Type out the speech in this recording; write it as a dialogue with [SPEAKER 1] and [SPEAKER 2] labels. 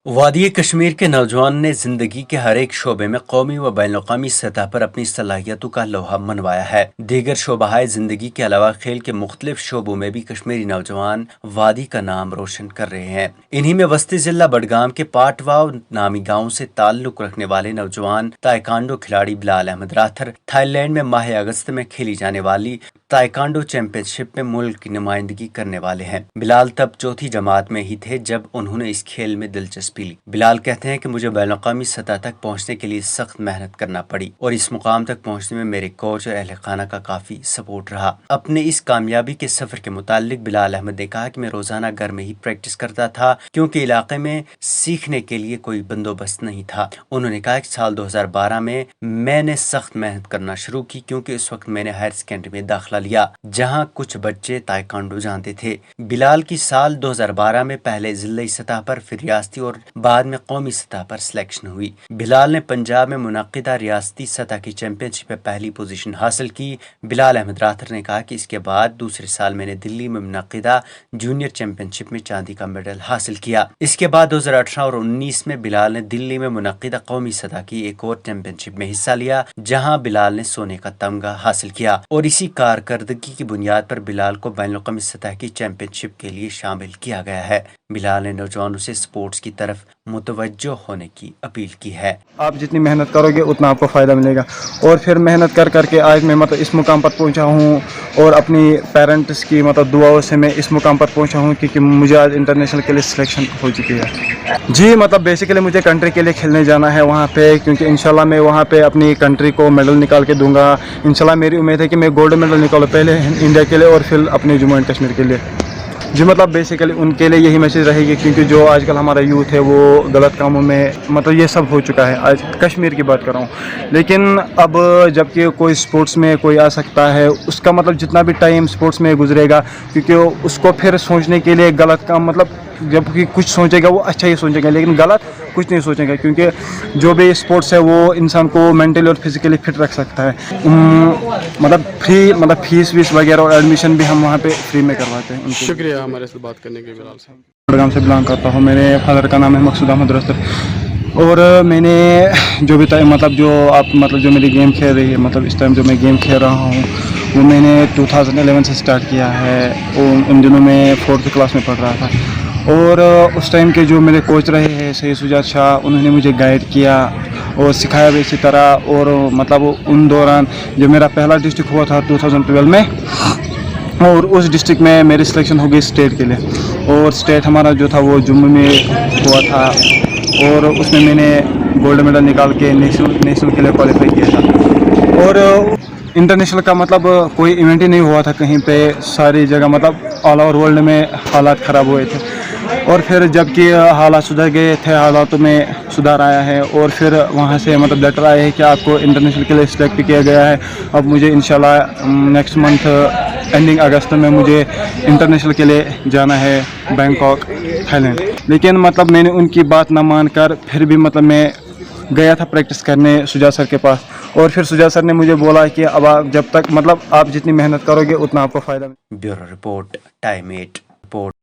[SPEAKER 1] وادی کشمیر کے نوجوان نے زندگی کے ہر ایک شعبے میں قومی و بین الاقوامی سطح پر اپنی صلاحیتوں کا لوہا منوایا ہے۔ دیگر شعبۂ زندگی کے علاوہ کھیل کے مختلف شعبوں میں بھی کشمیری نوجوان وادی کا نام روشن کر رہے ہیں۔ انہی میں وسطی ضلع بڈگام کے پاٹواؤ نامی گاؤں سے تعلق رکھنے والے نوجوان تائیکانڈو کھلاڑی بلال احمد راتھر تھائی لینڈ میں ماہ اگست میں کھیلی جانے والی تائیکانڈو چیمپئن شپ میں ملک کی نمائندگی کرنے والے ہیں۔ بلال تب چوتھی جماعت میں ہی تھے جب انہوں نے اس کھیل میں دلچسپی لی۔ بلال کہتے ہیں کہ مجھے بین الاقوامی سطح تک پہنچنے کے لیے سخت محنت کرنا پڑی اور اس مقام تک پہنچنے میں میرے کوچ اور اہل خانہ کا کافی سپورٹ رہا۔ اپنے اس کامیابی کے سفر کے متعلق بلال احمد نے کہا کہ میں روزانہ گھر میں ہی پریکٹس کرتا تھا کیونکہ علاقے میں سیکھنے کے لیے کوئی بندوبست نہیں تھا۔ انہوں نے کہا کہ سال 2012 میں نے سخت محنت کرنا شروع کی کیونکہ اس وقت میں نے ہائر سیکنڈری میں داخلہ لیا جہاں کچھ بچے تائیکانڈو جانتے تھے۔ بلال کی سال 2012 میں پہلے ضلعی سطح پر پھر ریاستی اور بعد میں قومی سطح پر سلیکشن ہوئی۔ بلال نے پنجاب میں منعقدہ ریاستی سطح کی چیمپئن شپ میں پہلی پوزیشن حاصل کی۔ بلال احمد راتھر نے کہا کہ اس کے بعد دوسرے سال میں نے دلی میں منعقدہ جونیئر چیمپئن شپ میں چاندی کا میڈل حاصل کیا۔ اس کے بعد 2018 اور 2019 میں بلال نے دلی میں منعقدہ قومی سطح کی ایک اور چیمپئن شپ میں حصہ لیا جہاں بلال نے سونے کا تمغہ حاصل کیا اور اسی کارکردگی کی بنیاد پر بلال کو بین الاقوامی سطح کی چیمپئن شپ کے لیے شامل کیا گیا ہے۔ بلال نے نوجوانوں سے سپورٹس کی طرف متوجہ ہونے کی اپیل کی ہے۔
[SPEAKER 2] آپ جتنی محنت کرو گے اتنا آپ کو فائدہ ملے گا اور پھر محنت کر کے آج میں اس مقام پر پہنچا ہوں اور اپنی پیرنٹس کی دعاؤں سے میں اس مقام پر پہنچا ہوں کیونکہ مجھے آج انٹرنیشنل کے لیے سلیکشن ہو چکی ہے۔ جی بیسیکلی مجھے کنٹری کے لیے کھیلنے جانا ہے وہاں پہ کیونکہ انشاءاللہ میں وہاں پہ اپنی کنٹری کو میڈل نکال کے دوں گا۔ انشاءاللہ میری امید ہے کہ میں گولڈ میڈل نکالوں پہلے انڈیا کے لیے اور پھر اپنے جموں اینڈ کشمیر کے لیے۔ جی بیسیکلی ان کے لیے یہی میسیج رہے گی کیونکہ جو آج کل ہمارا یوتھ ہے وہ غلط کاموں میں یہ سب ہو چکا ہے۔ آج کشمیر کی بات کر رہا ہوں لیکن اب جب کہ کوئی سپورٹس میں کوئی آ سکتا ہے اس کا جتنا بھی ٹائم سپورٹس میں گزرے گا کیونکہ اس کو پھر سوچنے کے لیے غلط کام جب کہ کچھ سوچے گا وہ اچھا ہی سوچے گا لیکن غلط کچھ نہیں سوچے گا کیونکہ جو بھی اسپورٹس ہے وہ انسان کو مینٹلی اور فزیکلی فٹ رکھ سکتا ہے۔ فری فیس ویس وغیرہ اور ایڈمیشن بھی ہم وہاں پہ فری میں کرواتے ہیں۔
[SPEAKER 3] شکریہ ہمارے سے بات کرنے کے بلال صاحب۔
[SPEAKER 2] بڈگام سے بلانگ کرتا ہوں۔ میرے فادر کا نام ہے مقصود احمد راتھر اور میں نے جو بھی جو آپ جو میری گیم کھیل رہی ہے اس ٹائم جو میں گیم کھیل رہا ہوں وہ میں نے 2011 سے سٹارٹ کیا ہے اور ان دنوں میں 4th کلاس میں پڑھ رہا تھا اور اس ٹائم کے جو میرے کوچ رہے ہیں سید سجاد شاہ انہوں نے مجھے گائیڈ کیا اور سکھایا بھی اسی طرح اور ان دوران جو میرا پہلا ڈسٹرکٹ ہوا تھا 2012 میں اور اس ڈسٹرکٹ میں میری سلیکشن ہو گئی اسٹیٹ کے لیے اور اسٹیٹ ہمارا جو تھا وہ جموں میں ہوا تھا اور اس میں نے گولڈ میڈل نکال کے نیشنل کے لیے کوالیفائی کیا تھا اور انٹرنیشنل کا کوئی ایونٹ ہی نہیں ہوا تھا کہیں پہ، ساری جگہ آل اوور ورلڈ میں حالات خراب ہوئے تھے اور پھر جب کہ حالات سدھر گئے تھے حالاتوں میں سدھار آیا ہے اور پھر وہاں سے لیٹر آئے ہے کہ آپ کو انٹرنیشنل کے لیے سلیکٹ کیا گیا ہے۔ اب مجھے انشاءاللہ نیکسٹ منتھ اینڈنگ اگست میں مجھے انٹرنیشنل کے لیے جانا ہے بینکاک تھائی لینڈ، لیکن میں نے ان کی بات نہ مان کر پھر بھی میں گیا تھا پریکٹس کرنے سجاد سر کے پاس اور پھر سجاد سر نے مجھے بولا کہ اب آپ جب تک آپ جتنی محنت کرو گے اتنا آپ کو فائدہ ملے گا۔
[SPEAKER 1] Bureau report time 8 report.